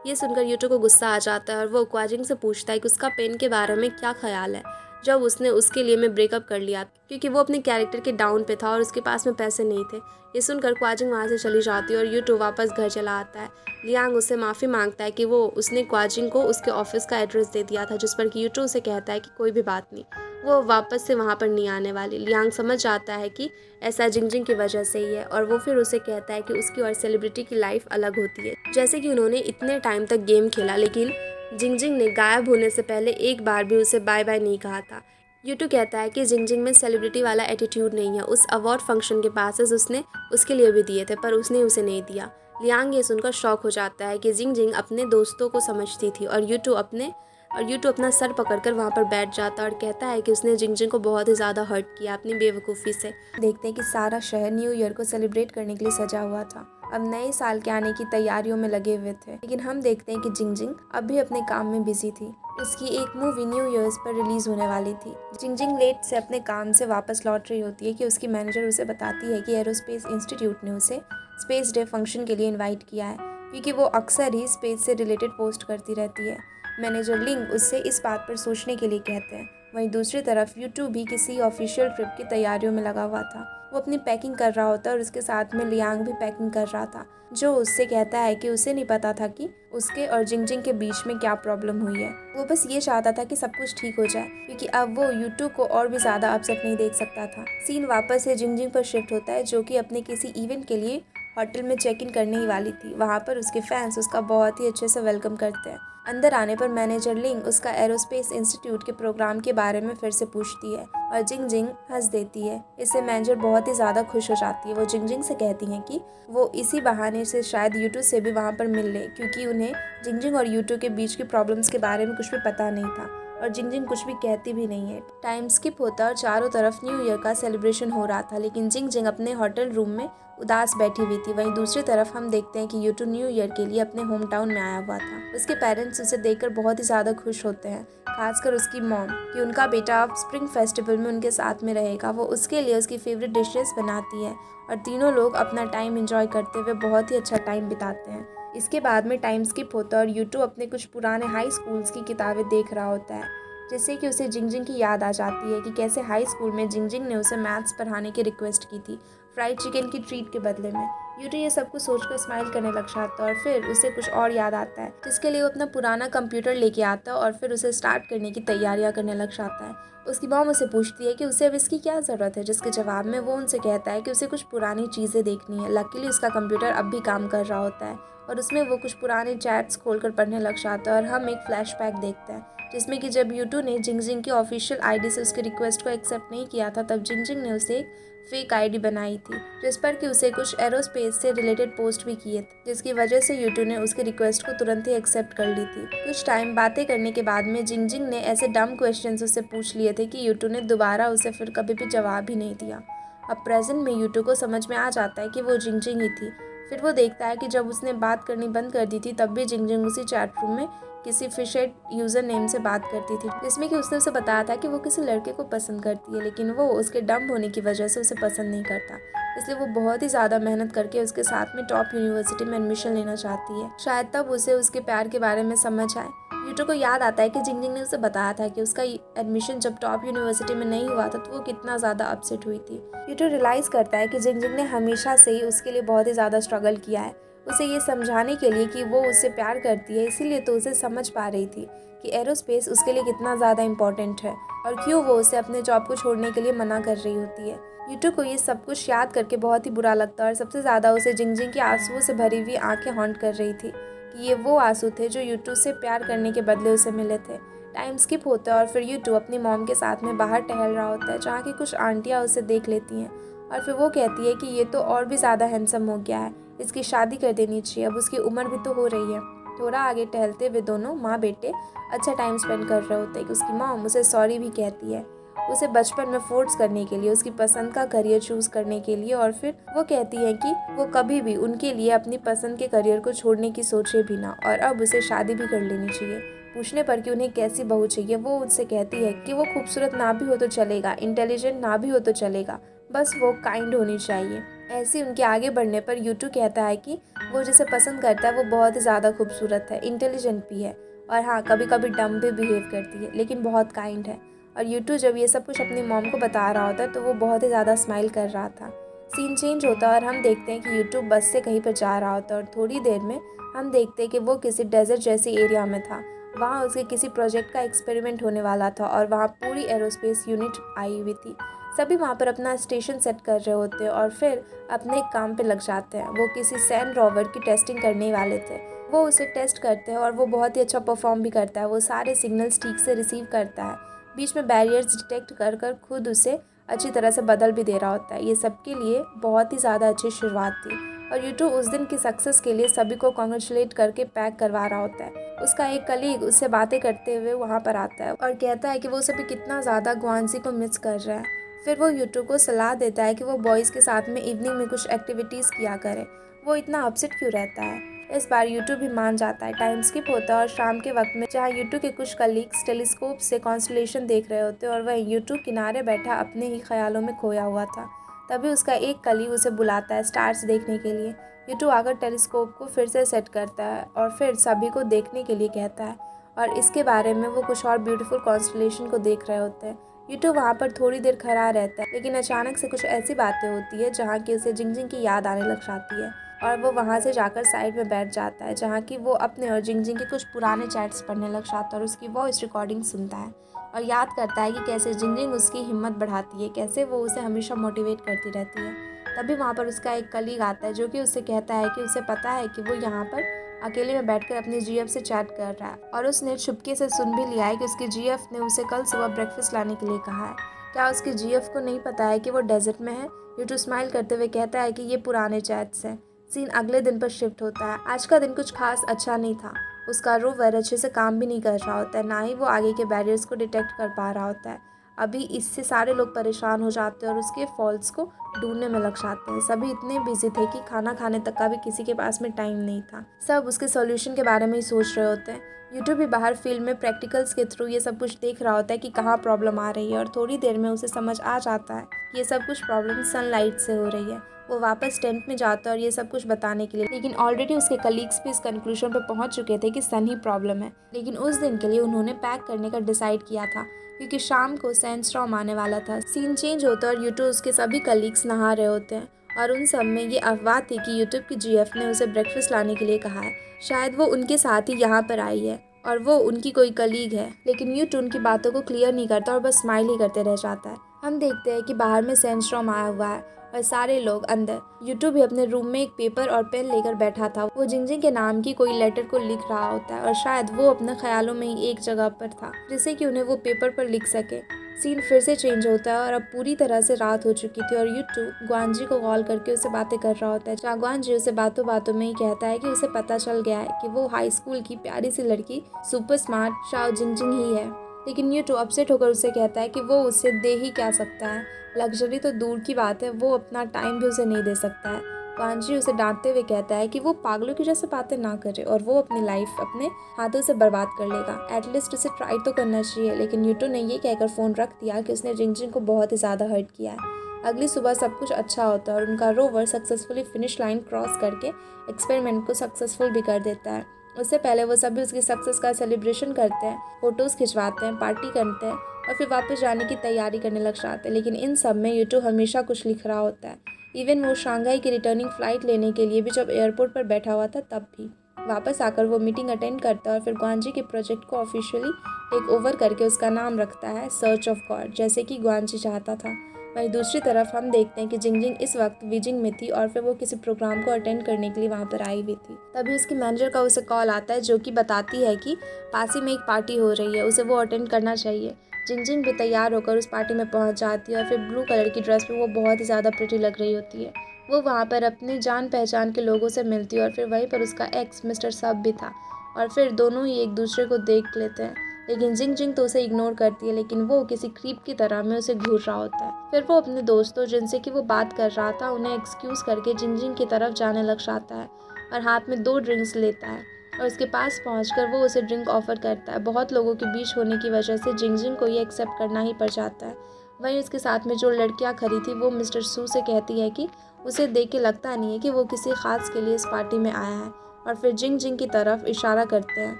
Speaker 1: ये सुनकर यूटू को गुस्सा आ जाता है और वो क्वाजिंग से पूछता है कि उसका पेन के बारे में क्या ख्याल है, जब उसने उसके लिए में ब्रेकअप कर लिया क्योंकि वो अपने कैरेक्टर के डाउन पे था और उसके पास में पैसे नहीं थे। ये सुनकर क्वाजिंग वहाँ से चली जाती है और यूटू वापस घर चला आता है। लियांग उससे माफ़ी मांगता है कि वो उसने क्वाजिंग को उसके ऑफिस का एड्रेस दे दिया था, जिस पर कि यूटू उसे कहता है कि कोई भी बात नहीं, वो वापस से वहाँ पर नहीं आने वाली। लियांग समझ जाता है कि ऐसा जिंगजिंग की वजह से ही है और वो फिर उसे कहता है कि उसकी और सेलिब्रिटी की लाइफ अलग होती है। जैसे कि उन्होंने इतने टाइम तक गेम खेला, लेकिन जिंगजिंग ने गायब होने से पहले एक बार भी उसे बाय बाय नहीं कहा था। यूटू कहता है कि जिंगजिंग में सेलिब्रिटी वाला एटीट्यूड नहीं है। उस अवार्ड फंक्शन के पासेस उसने उसके लिए भी दिए थे, पर उसने उसे नहीं दिया। लियांग ये सुनकर शॉक हो जाता है कि जिंगजिंग अपने दोस्तों को समझती थी और यूटू अपना सर पकड़कर वहाँ पर बैठ जाता और कहता है कि उसने जिंगजिंग को बहुत ही ज़्यादा हर्ट किया अपनी बेवकूफ़ी से। देखते हैं कि सारा शहर न्यू ईयर को सेलिब्रेट करने के लिए सजा हुआ था अब नए साल के आने की तैयारियों में लगे हुए थे। लेकिन हम देखते हैं कि जिंग जिंग अब भी अपने काम में बिजी थी। उसकी एक मूवी न्यू ईयर्स पर रिलीज होने वाली थी। जिंग जिंग लेट से अपने काम से वापस लौट रही होती है कि उसकी मैनेजर उसे बताती है कि एरोस्पेस इंस्टीट्यूट ने उसे स्पेस डे फंक्शन के लिए इनवाइट किया है, क्योंकि वो अक्सर ही स्पेस से रिलेटेड पोस्ट करती रहती है। मैनेजर लिंग उससे इस बात पर सोचने के लिए कहते हैं। वहीं दूसरी तरफ यूट्यूब भी किसी ऑफिशियल ट्रिप की तैयारियों में लगा हुआ था। वो अपनी पैकिंग कर रहा होता है और उसके साथ में लियांग भी पैकिंग कर रहा था, जो उससे कहता है कि उसे नहीं पता था कि उसके और जिंग जिंग के बीच में क्या प्रॉब्लम हुई है। वो बस ये चाहता था कि सब कुछ ठीक हो जाए, क्योंकि अब वो यूट्यूब को और भी ज़्यादा अपसेट नहीं देख सकता था। सीन वापस से जिंग जिंग पर शिफ्ट होता है, जो कि अपने किसी इवेंट के लिए होटल में चेक इन करने ही वाली थी। वहाँ पर उसके फैंस उसका बहुत ही अच्छे से वेलकम करते हैं। अंदर आने पर मैनेजर लिंग उसका एरोस्पेस इंस्टीट्यूट के प्रोग्राम के बारे में फिर से पूछती है और जिंग जिंग हंस देती है। इससे मैनेजर बहुत ही ज़्यादा खुश हो जाती है। वो जिंग जिंग से कहती हैं कि वो इसी बहाने से शायद यूट्यूब से भी वहाँ पर मिल ले, क्योंकि उन्हें जिंग जिंग और यूट्यूब के बीच की प्रॉब्लम्स के बारे में कुछ भी पता नहीं था और जिंग जिंग कुछ भी कहती भी नहीं है। टाइम स्किप होता और चारों तरफ न्यू ईयर का सेलिब्रेशन हो रहा था, लेकिन जिंग जिंग अपने होटल रूम में उदास बैठी हुई थी। वहीं दूसरी तरफ हम देखते हैं कि यूट्यूब न्यू ईयर के लिए अपने होम टाउन में आया हुआ था। उसके पेरेंट्स उसे देखकर बहुत ही ज़्यादा खुश होते हैं, खासकर उसकी मॉम, कि उनका बेटा अब स्प्रिंग फेस्टिवल में उनके साथ में रहेगा। वो उसके लिए उसकी फेवरेट डिशेस बनाती है और तीनों लोग अपना टाइम एंजॉय करते हुए बहुत ही अच्छा टाइम बिताते हैं। इसके बाद में टाइम स्किप होता है और यूट्यूब अपने कुछ पुराने हाई स्कूल्स की किताबें देख रहा होता है, जिससे कि उसे जिंग जिंग की याद आ जाती है कि कैसे हाई स्कूल में जिंग जिंग ने उसे मैथ्स पढ़ाने की रिक्वेस्ट की थी फ्राइड चिकन की ट्रीट के बदले में। यूट्यूब ये सब कुछ सोचकर स्माइल करने लग जाता है और फिर उसे कुछ और याद आता है, जिसके लिए वो अपना पुराना कंप्यूटर लेके आता है और फिर उसे स्टार्ट करने की तैयारियां करने लग जाता है। उसकी मॉम उसे पूछती है कि उसे अब इसकी क्या ज़रूरत है, जिसके जवाब में वो उनसे कहता है कि उसे कुछ पुरानी चीज़ें देखनी है। लकीली उसका कंप्यूटर अब भी काम कर रहा होता है और उसमें वो कुछ पुराने चैट्स खोलकर पढ़ने लग जाता है और हम एक फ्लैशबैक देखते हैं, जिसमें कि जब यूट्यूब ने जिंग जिंग की ऑफिशियल आईडी से उसकी रिक्वेस्ट को एक्सेप्ट नहीं किया था, तब जिंग जिंग ने उसे एक फेक आईडी बनाई थी, जिस पर कि उसे कुछ एरोस्पेस से रिलेटेड पोस्ट भी किए थे, जिसकी वजह से यूट्यूब ने उसकी रिक्वेस्ट को तुरंत ही एक्सेप्ट कर ली थी। कुछ टाइम बातें करने के बाद में जिंग जिंग ने ऐसे डम क्वेश्चंस उससे पूछ लिए थे कि यूट्यूब ने दोबारा उसे फिर कभी भी जवाब ही नहीं दिया। अब प्रेजेंट में यूट्यूब को समझ में आ जाता है कि वो जिंग जिंग ही थी। फिर वो देखता है कि जब उसने बात करनी बंद कर दी थी, तब भी जिंग जिंग उसी चैट रूम में किसी फिशेड यूज़र नेम से बात करती थी, जिसमें कि उसने उसे बताया था कि वो किसी लड़के को पसंद करती है, लेकिन वो उसके डम होने की वजह से उसे पसंद नहीं करता। इसलिए वो बहुत ही ज़्यादा मेहनत करके उसके साथ में टॉप यूनिवर्सिटी में एडमिशन लेना चाहती है। शायद तब उसे उसके प्यार के बारे में समझ आए। यूट्यूब को याद आता है कि जिंग जिंग ने उसे बताया था कि उसका एडमिशन जब टॉप यूनिवर्सिटी में नहीं हुआ था, तो वो कितना ज़्यादा अपसेट हुई थी। यूट्यूब रियलाइज़ करता है कि जिंग जिंग ने हमेशा से ही उसके लिए बहुत ही ज़्यादा स्ट्रगल किया है, उसे ये समझाने के लिए कि वो उससे प्यार करती है। इसीलिए तो उसे समझ पा रही थी कि एरोस्पेस उसके लिए कितना ज़्यादा इम्पोर्टेंट है और क्यों वो उसे अपने जॉब को छोड़ने के लिए मना कर रही होती है। यूट्यूब को ये सब कुछ याद करके बहुत ही बुरा लगता है और सबसे ज़्यादा उसे जिंग जिंग की आंसुओं से भरी हुई आंखें हॉन्ट कर रही थी कि ये वो आंसू थे जो यूट्यूब से प्यार करने के बदले उसे मिले थे। टाइम स्किप होता है और फिर यूट्यूब अपनी मॉम के साथ में बाहर टहल रहा होता है, जहाँ की कुछ आंटियाँ उसे देख लेती हैं और फिर वो कहती है कि ये तो और भी ज़्यादा हैंडसम हो गया है, इसकी शादी कर देनी चाहिए, अब उसकी उम्र भी तो हो रही है। थोड़ा आगे टहलते हुए दोनों माँ बेटे अच्छा टाइम स्पेंड कर रहे होते हैं कि उसकी मॉम उसे सॉरी भी कहती है, उसे बचपन में फोर्स करने के लिए, उसकी पसंद का करियर चूज़ करने के लिए। और फिर वो कहती है कि वो कभी भी उनके लिए अपनी पसंद के करियर को छोड़ने की सोचे भी ना और अब उसे शादी भी कर लेनी चाहिए। पूछने पर कि उन्हें कैसी बहू चाहिए, वो उनसे कहती है कि वो खूबसूरत ना भी हो तो चलेगा, इंटेलिजेंट ना भी हो तो चलेगा, बस वो काइंड होनी चाहिए। ऐसे उनके आगे बढ़ने पर यूट्यूब कहता है कि वो जिसे पसंद करता है वो बहुत ही ज़्यादा खूबसूरत है, इंटेलिजेंट भी है और हाँ, कभी कभी डम भी बिहेव करती है, लेकिन बहुत काइंड है। और यूट्यूब जब ये सब कुछ अपनी मॉम को बता रहा होता है तो वो बहुत ही ज़्यादा स्माइल कर रहा था। सीन चेंज होता है और हम देखते हैं कि यूट्यूब बस से कहीं पर जा रहा होता है और थोड़ी देर में हम देखते हैं कि वो किसी डेजर्ट जैसी एरिया में था। वहाँ उसके किसी प्रोजेक्ट का एक्सपेरिमेंट होने वाला था और वहाँ पूरी एरोस्पेस यूनिट आई हुई थी। सभी वहाँ पर अपना स्टेशन सेट कर रहे होते हैं और फिर अपने काम पे लग जाते हैं। वो किसी सैंड रोवर की टेस्टिंग करने वाले थे। वो उसे टेस्ट करते हैं और वो बहुत ही अच्छा परफॉर्म भी करता है। वो सारे सिग्नल्स ठीक से रिसीव करता है, बीच में बैरियर्स डिटेक्ट कर कर खुद उसे अच्छी तरह से बदल भी दे रहा होता है। ये सबके लिए बहुत ही ज़्यादा अच्छी शुरुआत थी और यूट्यूब उस दिन की सक्सेस के लिए सभी को कॉन्ग्रेचुलेट करके पैक करवा रहा होता है। उसका एक कलीग उससे बातें करते हुए वहाँ पर आता है और कहता है कि वो सभी कितना ज़्यादा ग्वानसी को मिस कर रहा है फिर वो यूट्यूब को सलाह देता है कि वो बॉयज़ के साथ में इवनिंग में कुछ एक्टिविटीज़ किया करे। वो इतना अपसेट क्यों रहता है? इस बार यूट्यूब भी मान जाता है। टाइम स्किप होता है और शाम के वक्त में जहाँ यूट्यूब के कुछ कलीग्स टेलीस्कोप से कॉन्स्टलेशन देख रहे होते और वह यूट्यूब किनारे बैठा अपने ही ख्यालों में खोया हुआ था। तभी उसका एक कलीग उसे बुलाता है स्टार्स देखने के लिए। यूट्यूब आकर टेलीस्कोप को फिर से सेट करता है और फिर सभी को देखने के लिए कहता है और इसके बारे में वो कुछ और ब्यूटीफुल कॉन्स्टलेशन को देख रहे होते हैं। यूट्यूब वहाँ पर थोड़ी देर खड़ा रहता है, लेकिन अचानक से कुछ ऐसी बातें होती है जहाँ की उसे जिंगजिंग की याद आने लग जाती है और वो वहाँ से जाकर साइड में बैठ जाता है, जहाँ की वो अपने और जिंगजिंग के कुछ पुराने चैट्स पढ़ने लग जाता है और उसकी वॉइस रिकॉर्डिंग सुनता है और याद करता है कि कैसे जिंगजिंग उसकी हिम्मत बढ़ाती है, कैसे वो उसे हमेशा मोटिवेट करती रहती है। तभी वहाँ पर उसका एक कलीग आता है जो कि उससे कहता है कि उसे पता है कि वो यहाँ पर अकेले में बैठकर अपनी जीएफ से चैट कर रहा है और उसने चुपके से सुन भी लिया है कि उसकी जीएफ ने उसे कल सुबह ब्रेकफास्ट लाने के लिए कहा है। क्या उसकी जीएफ को नहीं पता है कि वो डेजर्ट में है? यूट्यूब स्माइल करते हुए कहता है कि ये पुराने चैट्स हैं। सीन अगले दिन पर शिफ्ट होता है। आज का दिन कुछ खास अच्छा नहीं था। उसका रोवर अच्छे से काम भी नहीं कर रहा होता है, ना ही वो आगे के बैरियर्स को डिटेक्ट कर पा रहा होता है। अभी इससे सारे लोग परेशान हो जाते हैं और उसके फॉल्ट्स को ढूंढने में लग जाते हैं। सभी इतने बिजी थे कि खाना खाने तक का भी किसी के पास में टाइम नहीं था। सब उसके सॉल्यूशन के बारे में ही सोच रहे होते हैं। यूट्यूब भी बाहर फील्ड में प्रैक्टिकल्स के थ्रू ये सब कुछ देख रहा होता है कि कहाँ प्रॉब्लम आ रही है और थोड़ी देर में उसे समझ आ जाता है कि ये सब कुछ प्रॉब्लम सनलाइट से हो रही है। वो वापस टेंट में जाता है और ये सब कुछ बताने के लिए, लेकिन ऑलरेडी उसके कलीग्स भी इस कंक्लूजन पर पहुंच चुके थे कि सन ही प्रॉब्लम है। लेकिन उस दिन के लिए उन्होंने पैक करने का डिसाइड किया था क्योंकि शाम को सैंडस्टॉर्म आने वाला था। सीन चेंज होता है और यूट्यूब उसके सभी कलीग्स नहा रहे होते हैं और उन सब में ये अफवाह थी कि यूट्यूब की जीएफ ने उसे ब्रेकफास्ट लाने के लिए कहा है। शायद वो उनके साथ ही यहाँ पर आई है और वो उनकी कोई कलीग है, लेकिन यूट्यूब उनकी बातों को क्लियर नहीं करता और बस स्माइल ही करते रह जाता है। हम देखते हैं कि बाहर में सैंडस्टॉर्म आया हुआ है और सारे लोग अंदर। यूट्यूब भी अपने रूम में एक पेपर और पेन लेकर बैठा था। वो जिंगजिंग के नाम की कोई लेटर को लिख रहा होता है और शायद वो अपने ख्यालों में ही एक जगह पर था जिससे कि उन्हें वो पेपर पर लिख सके। सीन फिर से चेंज होता है और अब पूरी तरह से रात हो चुकी थी और यूट्यूब ग्वानजी को कॉल करके उससे बातें कर रहा होता है, जहाँ ग्वानजी उसे बातों बातों में ही कहता है कि उसे पता चल गया है कि वो हाई स्कूल की प्यारी सी लड़की सुपर स्मार्ट शाओ जिंगजिंग ही है। लेकिन यूट्यूब अपसेट होकर उससे कहता है कि वो उसे दे ही क्या सकता है, लग्जरी तो दूर की बात है, वो अपना टाइम भी उसे नहीं दे सकता है। वांजी उसे डांटते हुए कहता है कि वो पागलों की जैसे बातें ना करे और वो अपनी लाइफ अपने हाथों से बर्बाद कर लेगा। एटलीस्ट उसे ट्राई तो करना चाहिए। लेकिन यूट्यूब ने ये कहकर फ़ोन रख दिया कि उसने जिंगजिंग को बहुत ही ज़्यादा हर्ट किया है। अगली सुबह सब कुछ अच्छा होता है और उनका rover successfully finish line cross करके एक्सपेरिमेंट को सक्सेसफुल भी कर देता है। उससे पहले वो सभी उसकी सक्सेस का सेलिब्रेशन करते हैं, फोटोज़ खिंचवाते हैं, पार्टी करते हैं और फिर वापस जाने की तैयारी करने लग जाते हैं। लेकिन इन सब में यूट्यूब हमेशा कुछ लिख रहा होता है। इवन वो शंघाई की रिटर्निंग फ़्लाइट लेने के लिए भी जब एयरपोर्ट पर बैठा हुआ था तब भी। वापस आकर वो मीटिंग अटेंड करता है और फिर ग्वानजी के प्रोजेक्ट को ऑफिशियली टेक ओवर करके उसका नाम रखता है सर्च ऑफ गॉड, जैसे कि ग्वानजी चाहता था। वहीं दूसरी तरफ हम देखते हैं कि जिंगजिंग इस वक्त बीजिंग में थी और फिर वो किसी प्रोग्राम को अटेंड करने के लिए वहाँ पर आई हुई थी। तभी उसकी मैनेजर का उसे कॉल आता है जो कि बताती है कि पास ही में एक पार्टी हो रही है, उसे वो अटेंड करना चाहिए। जिंगजिंग भी तैयार होकर उस पार्टी में पहुंच जाती है और फिर ब्लू कलर की ड्रेस में वो बहुत ही ज़्यादा प्रिटी लग रही होती है। वो वहाँ पर अपनी जान पहचान के लोगों से मिलती है और फिर वहीं पर उसका एक्स मिस्टर सब भी था और फिर दोनों ही एक दूसरे को देख लेते हैं। लेकिन जिंगजिंग तो उसे इग्नोर करती है, लेकिन वो किसी क्रीप की तरह में उसे घूर रहा होता है। फिर वो अपने दोस्तों जिनसे कि वो बात कर रहा था उन्हें एक्सक्यूज़ करके जिंगजिंग की तरफ जाने लग जाता है और हाथ में 2 ड्रिंक्स लेता है और उसके पास पहुंचकर वो उसे ड्रिंक ऑफर करता है। बहुत लोगों के बीच होने की वजह से जिंगजिंग को ये एक्सेप्ट करना ही पड़ जाता है। वहीं उसके साथ में जो लड़कियां खड़ी थी वो मिस्टर सू से कहती है कि उसे देख के लगता नहीं है कि वो किसी खास के लिए इस पार्टी में आया है और फिर जिंगजिंग की तरफ इशारा करते हैं।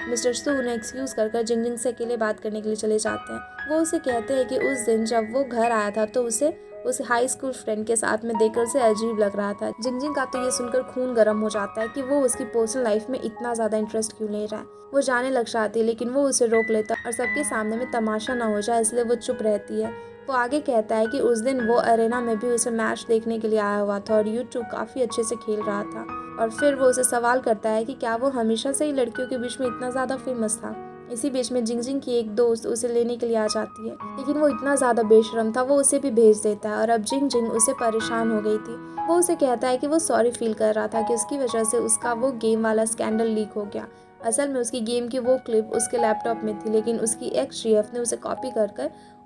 Speaker 1: मिस्टर सू उन्हें एक्सक्यूज़ कर जिंगजिंग से अकेले बात करने के लिए चले जाते हैं। वो उसे कहते हैं कि उस दिन जब वो घर आया था तो उसे उस हाई स्कूल फ्रेंड के साथ में देखकर उसे अजीब लग रहा था। जिंगजिंग का तो ये सुनकर खून गर्म हो जाता है कि वो उसकी पर्सनल लाइफ में इतना ज़्यादा इंटरेस्ट क्यों ले रहा है। वो जाने लग जाती है लेकिन वो उसे रोक लेता और सबके सामने में तमाशा ना हो जाए इसलिए वो चुप रहती है। वो आगे कहता है कि उस दिन वो अरेना में भी उसे मैच देखने के लिए आया हुआ था और यूट्यूब काफ़ी अच्छे से खेल रहा था और फिर वो उसे सवाल करता है कि क्या वो हमेशा से ही लड़कियों के बीच में इतना ज़्यादा फेमस था। इसी बीच में जिंगजिंग की एक दोस्त उसे लेने के लिए आ जाती है, लेकिन वो इतना ज़्यादा बेशरम था वो उसे भी भेज देता है और अब जिंगजिंग उसे परेशान हो गई थी। वो उसे कहता है कि वो सॉरी फील कर रहा था कि उसकी वजह से उसका वो गेम वाला स्कैंडल लीक हो गया। असल में उसकी गेम की वो क्लिप उसके लैपटॉप में थी, लेकिन उसकी एक्स जीएफ ने उसे कॉपी कर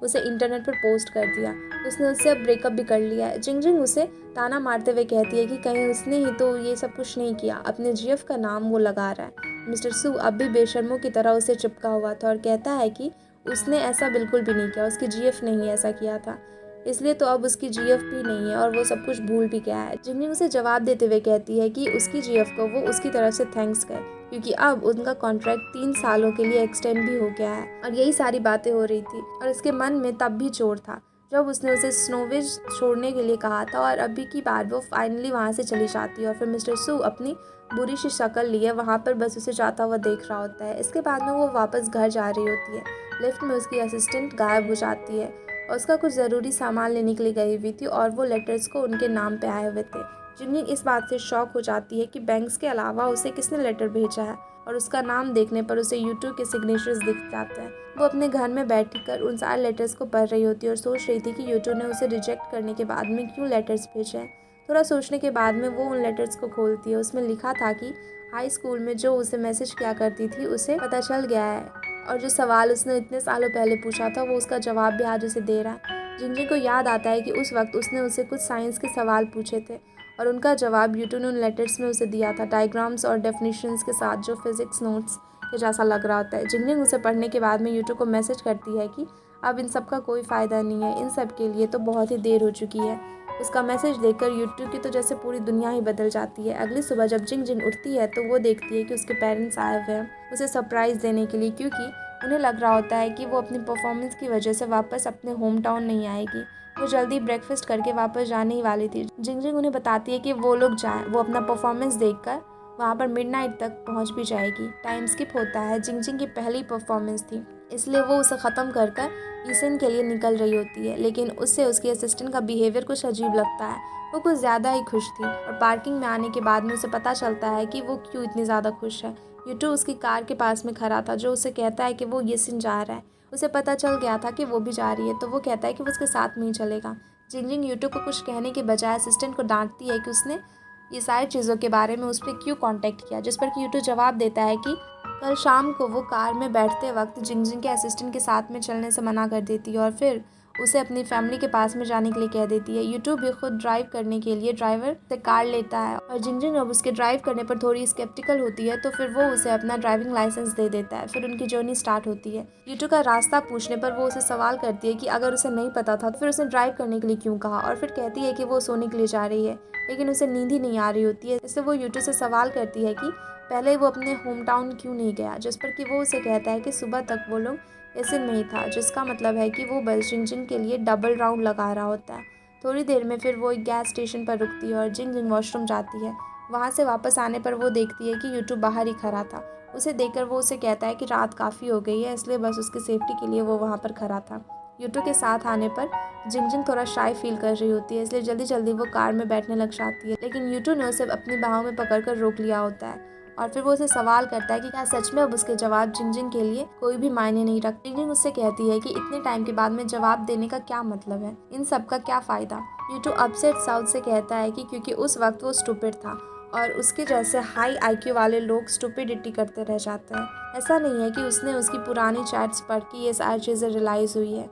Speaker 1: उसे इंटरनेट पर पोस्ट कर दिया। उसने उससे अब ब्रेकअप भी कर लिया है। जिंगजिंग उसे ताना मारते हुए कहती है कि कहीं उसने ही तो ये सब कुछ नहीं किया, अपने जीएफ का नाम वो लगा रहा है। मिस्टर सू अब भी बेशर्मों की तरह उसे चिपका हुआ था और कहता है कि उसने ऐसा बिल्कुल भी नहीं किया, उसकी जीएफ ने ही ऐसा किया था, इसलिए तो अब उसकी जीएफ भी नहीं है और वो सब कुछ भूल भी गया है। जिंगजिंग उसे जवाब देते हुए कहती है कि उसकी जीएफ को वो उसकी तरफ से थैंक्स करे, क्योंकि अब उनका कॉन्ट्रैक्ट 3 सालों के लिए एक्सटेंड भी हो गया है। और यही सारी बातें हो रही थी और इसके मन में तब भी चोर था जब उसने उसे स्नोविज छोड़ने के लिए कहा था, और अभी की बार वो फाइनली वहाँ से चली जाती है और फिर मिस्टर सू अपनी बुरी सी शक्ल लिए वहाँ पर बस उसे जाता हुआ देख रहा होता है। इसके बाद में वो वापस घर जा रही होती है। लिफ्ट में उसकी असिस्टेंट गायब हो जाती है और उसका कुछ ज़रूरी सामान लेने के लिए गई हुई थी और वो लेटर्स को उनके नाम पे आए हुए थे। जिंगजिंग इस बात से शॉक हो जाती है कि बैंक्स के अलावा उसे किसने लेटर भेजा है, और उसका नाम देखने पर उसे यूट्यूब के सिग्नेचर्स दिख जाते हैं। वो अपने घर में बैठकर उन सारे लेटर्स को पढ़ रही होती है और सोच रही थी कि यूट्यूब ने उसे रिजेक्ट करने के बाद में क्यों लेटर्स भेजे हैं। थोड़ा सोचने के बाद में वो उन लेटर्स को खोलती है। उसमें लिखा था कि हाई स्कूल में जो उसे मैसेज किया करती थी उसे पता चल गया है, और जो सवाल उसने इतने सालों पहले पूछा था वो उसका जवाब भी आज उसे दे रहा है। जिंगजिंग को याद आता है कि उस वक्त उसने उसे कुछ साइंस के सवाल पूछे थे और उनका जवाब यूट्यूब ने उन लेटर्स में उसे दिया था, डायग्राम्स और डेफिनेशंस के साथ, जो फिजिक्स नोट्स के जैसा लग रहा होता है। जिंगजिंग उसे पढ़ने के बाद में यूट्यूब को मैसेज करती है कि अब इन सब का कोई फ़ायदा नहीं है, इन सब के लिए तो बहुत ही देर हो चुकी है। उसका मैसेज देखकर यूट्यूब की तो जैसे पूरी दुनिया ही बदल जाती है। अगली सुबह जब जिंगजिंग उठती है तो वो देखती है कि उसके पेरेंट्स आए हुए हैं उसे सरप्राइज़ देने के लिए, क्योंकि उन्हें लग रहा होता है कि वो अपनी परफॉर्मेंस की वजह से वापस अपने होम टाउन नहीं आएगी। वो जल्दी ब्रेकफास्ट करके वापस जाने ही वाली थी। जिंगजिंग उन्हें बताती है कि वो लोग जाएं, वो अपना परफॉर्मेंस देखकर वहाँ पर मिडनाइट तक पहुँच भी जाएगी। टाइम स्किप होता है। जिंगजिंग की पहली परफॉर्मेंस थी, इसलिए वो उसे ख़त्म कर ईसन के लिए निकल रही होती है, लेकिन उससे उसकी असिस्टेंट का बिहेवियर कुछ अजीब लगता है। वो कुछ ज़्यादा ही खुश थी और पार्किंग में आने के बाद में उसे पता चलता है कि वो क्यों इतनी ज़्यादा खुश है। यूट्यूब उसकी कार के पास में खड़ा था, जो उसे कहता है कि वो ईसन जा रहा है। उसे पता चल गया था कि वो भी जा रही है, तो वो कहता है कि वो उसके साथ में ही चलेगा। जिंगजिंग यूट्यूब को कुछ कहने के बजाय असिस्टेंट को डांटती है कि उसने ये सारी चीज़ों के बारे में उस पर क्यों कांटेक्ट किया, जिस पर कि यूट्यूब जवाब देता है कि कल शाम को वो कार में बैठते वक्त जिंगजिंग के असिस्टेंट के साथ में चलने से मना कर देती है और फिर उसे अपनी फैमिली के पास में जाने के लिए कह देती है। यूट्यूब भी खुद ड्राइव करने के लिए ड्राइवर से कार लेता है और जिंगजिंग जब उसके ड्राइव करने पर थोड़ी स्केप्टिकल होती है तो फिर वो उसे अपना ड्राइविंग लाइसेंस दे देता है। फिर उनकी जर्नी स्टार्ट होती है। यूट्यूब का रास्ता पूछने पर वो उसे सवाल करती है कि अगर उसे नहीं पता था तो फिर उसे ड्राइव करने के लिए क्यों कहा, और फिर कहती है कि वो सोने के लिए जा रही है, लेकिन उसे नींद ही नहीं आ रही होती है। इससे वो यूट्यूब से सवाल करती है कि पहले वो अपने होम टाउन क्यों नहीं गया, जिस पर कि वो उसे कहता है कि सुबह तक वो लोग ईसन में ही था, जिसका मतलब है कि वो बस जिंगजिंग के लिए डबल राउंड लगा रहा होता है। थोड़ी देर में फिर वो एक गैस स्टेशन पर रुकती है और जिंगजिंग वॉशरूम जाती है। वहाँ से वापस आने पर वो देखती है कि यूट्यूब बाहर ही खड़ा था। उसे देखकर वो उसे कहता है कि रात काफ़ी हो गई है, इसलिए बस उसकी सेफ्टी के लिए वो वहाँ पर खड़ा था। यूट्यूब के साथ आने पर जिंगजिंग थोड़ा शाय फील कर रही होती है, इसलिए जल्दी जल्दी वो कार में बैठने लग जाती है, लेकिन यूट्यूब ने उसे अपनी बाहों में पकड़कर रोक लिया होता है और फिर वो उसे सवाल करता है कि क्या सच में अब उसके जवाब जिंगजिंग के लिए कोई भी मायने नहीं रखते। जिंगजिंग उससे कहती है कि इतने टाइम के बाद में जवाब देने का क्या मतलब है, इन सब का क्या फ़ायदा। यूट्यूब अपसेट साउथ से कहता है कि क्योंकि उस वक्त वो स्टूपिड था और उसके जैसे हाई आईक्यू वाले लोग स्टूपिडिटी करते रह जाते हैं। ऐसा नहीं है कि उसने उसकी पुरानी चैट्स पढ़ के ये सारी चीज़ें रियलाइज़ हुई है,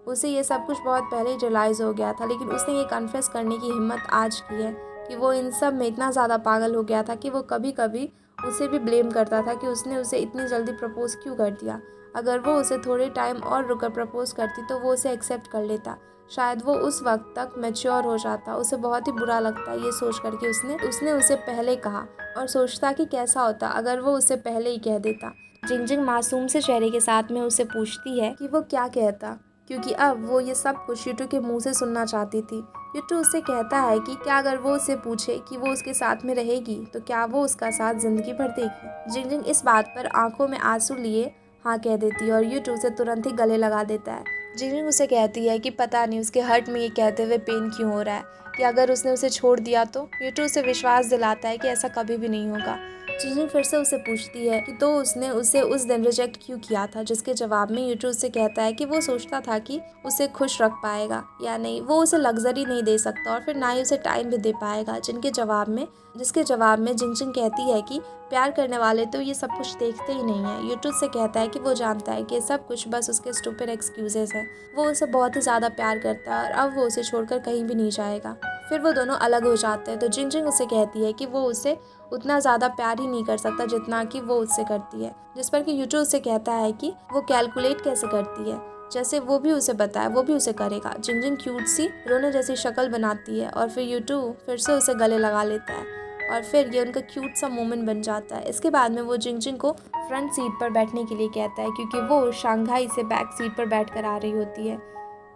Speaker 1: उसे ये सब कुछ बहुत पहले ही रियलाइज़ हो गया था, लेकिन उसने ये कन्फेस करने की हिम्मत आज की है कि वो इन सब में इतना ज़्यादा पागल हो गया था कि वो कभी कभी उसे भी ब्लेम करता था कि उसने उसे इतनी जल्दी प्रपोज़ क्यों कर दिया। अगर वो उसे थोड़े टाइम और रुकर प्रपोज़ करती तो वो उसे एक्सेप्ट कर लेता, शायद वो उस वक्त तक मैच्योर हो जाता। उसे बहुत ही बुरा लगता है ये सोच कर कि उसने उसे पहले कहा, और सोचता कि कैसा होता अगर वो उसे पहले ही कह देता। जिंगजिंग मासूम से चेहरे के साथ में उसे पूछती है कि वो क्या कहता, क्योंकि अब वो ये सब कुछ यूट्यूब के मुंह से सुनना चाहती थी। यूट्यूब उससे कहता है कि क्या अगर वो उसे पूछे कि वो उसके साथ में रहेगी तो क्या वो उसका साथ ज़िंदगी भर देगी। जिंगजिंग इस बात पर आंखों में आंसू लिए हाँ कह देती है और यूट्यूब से तुरंत ही गले लगा देता है। जिंगजिंग उसे कहती है कि पता नहीं उसके हर्ट में ये कहते हुए पेन क्यों हो रहा है कि अगर उसने उसे छोड़ दिया तो। यूट्यूब उसे विश्वास दिलाता है कि ऐसा कभी भी नहीं होगा। जिंजिंग फिर से उसे पूछती है कि तो उसने उसे उस दिन रिजेक्ट क्यों किया था, जिसके जवाब में यूटू उससे कहता है कि वो सोचता था कि उसे खुश रख पाएगा या नहीं, वो उसे लग्जरी नहीं दे सकता और फिर ना ही उसे टाइम भी दे पाएगा। जिसके जवाब में जिंजिंग कहती है कि प्यार करने वाले तो ये सब कुछ देखते ही नहीं है। यूटू से कहता है कि वो जानता है कि सब कुछ बस उसके स्टूपिड एक्सक्यूजेस है। वो उसे बहुत ही ज़्यादा प्यार करता है और अब वो उसे छोड़कर कहीं भी नहीं जाएगा। फिर वो दोनों अलग हो जाते हैं तो जिंजिंग उसे कहती है कि वो उसे उतना ज़्यादा प्यार ही नहीं कर सकता जितना कि वो उससे करती है, जिस पर कि यूटू उससे कहता है कि वो कैलकुलेट कैसे करती है, जैसे वो भी उसे बताया वो भी उसे करेगा। जिंजिंग क्यूट सी रोने जैसी शक्ल बनाती है और फिर यूटू फिर से उसे गले लगा लेता है और फिर ये उनका क्यूट सा मोमेंट बन जाता है। इसके बाद में वो जिंजिंग को फ्रंट सीट पर बैठने के लिए कहता है क्योंकि वो शंघाई से बैक सीट पर बैठ कर आ रही होती है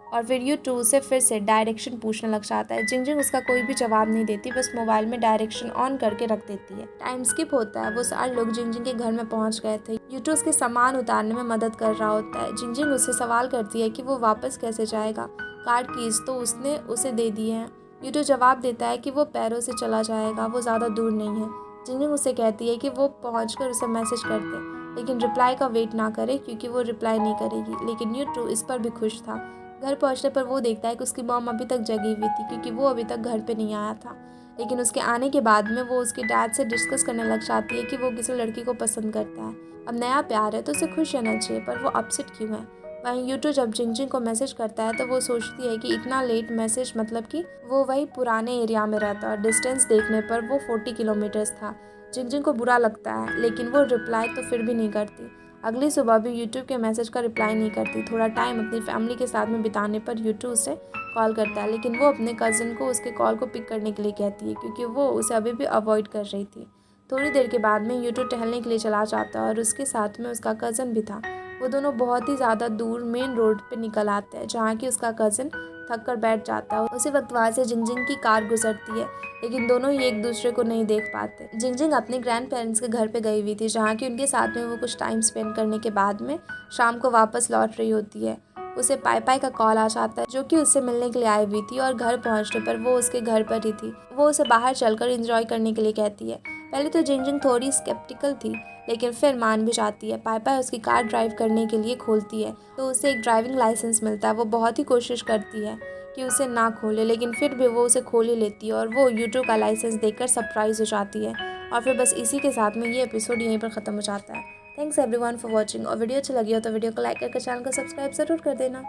Speaker 1: और फिर यूटू उसे फिर से डायरेक्शन पूछने लग जाता है। जिंजिंग उसका कोई भी जवाब नहीं देती, बस मोबाइल में डायरेक्शन ऑन करके रख देती है। टाइम स्किप होता है, वो सारे लोग जिंजिंग के घर में पहुंच गए थे। यूटू उसके सामान उतारने में मदद कर रहा होता है। जिंजिंग उससे सवाल करती है कि वो वापस कैसे जाएगा, कार कीज तो उसने उसे दे दिए हैं। यूटू जवाब देता है कि वो पैरों से चला जाएगा, वो ज़्यादा दूर नहीं है। जिंजिंग उससे कहती है कि वो पहुंचकर उसे मैसेज कर दे, लेकिन रिप्लाई का वेट ना करे क्योंकि वो रिप्लाई नहीं करेगी। लेकिन यूटू इस पर भी खुश था। घर पहुंचने पर वो देखता है कि उसकी मॉम अभी तक जगी हुई थी क्योंकि वो अभी तक घर पे नहीं आया था। लेकिन उसके आने के बाद में वो उसके डैड से डिस्कस करने लग जाती है कि वो किसी लड़की को पसंद करता है। अब नया प्यार है तो उसे खुश रहना चाहिए, पर वो अपसेट क्यों है। वहीं यूटू जब जिंजिंग को मैसेज करता है तो वो सोचती है कि इतना लेट मैसेज मतलब कि वो वही पुराने एरिया में रहता और डिस्टेंस देखने पर वो 40 किलोमीटर्स था। जिंजिंग को बुरा लगता है लेकिन वो रिप्लाई तो फिर भी नहीं करती। अगली सुबह भी यूट्यूब के मैसेज का रिप्लाई नहीं करती। थोड़ा टाइम अपनी फैमिली के साथ में बिताने पर यूट्यूब उसे कॉल करता है, लेकिन वो अपने कज़न को उसके कॉल को पिक करने के लिए कहती है क्योंकि वो उसे अभी भी अवॉइड कर रही थी। थोड़ी देर के बाद में यूट्यूब टहलने के लिए चला जाता है और उसके साथ में उसका कज़न भी था। वो दोनों बहुत ही ज़्यादा दूर मेन रोड पे निकल आते हैं जहाँ की उसका कज़न थक कर बैठ जाता है। उसी वक्त वहाँ से जिंजिंग की कार गुजरती है, लेकिन दोनों ही एक दूसरे को नहीं देख पाते। जिंजिंग अपने ग्रैंड पेरेंट्स के घर पे गई हुई थी जहाँ की उनके साथ में वो कुछ टाइम स्पेंड करने के बाद में शाम को वापस लौट रही होती है। उसे पाई पाई का कॉल आ जाता है जो कि उससे मिलने के लिए आई हुई थी और घर पहुंचने पर वो उसके घर पर ही थी। वो उसे बाहर चलकर एंजॉय करने के लिए कहती है। पहले तो जिंजिंग थोड़ी स्केप्टिकल थी लेकिन फिर मान भी जाती है। पाई पाई उसकी कार ड्राइव करने के लिए खोलती है तो उसे एक ड्राइविंग लाइसेंस मिलता है। वो बहुत ही कोशिश करती है कि उसे ना खोले, लेकिन फिर भी वो उसे खोल ही लेती है और वो यूट्यूब का लाइसेंस देखकर सरप्राइज हो जाती है। और फिर बस इसी के साथ में ये एपिसोड यहीं पर ख़त्म हो जाता है। Thanks everyone for watching. और वीडियो अच्छी लगी हो तो वीडियो को लाइक करके चैनल को सब्सक्राइब ज़रूर कर देना।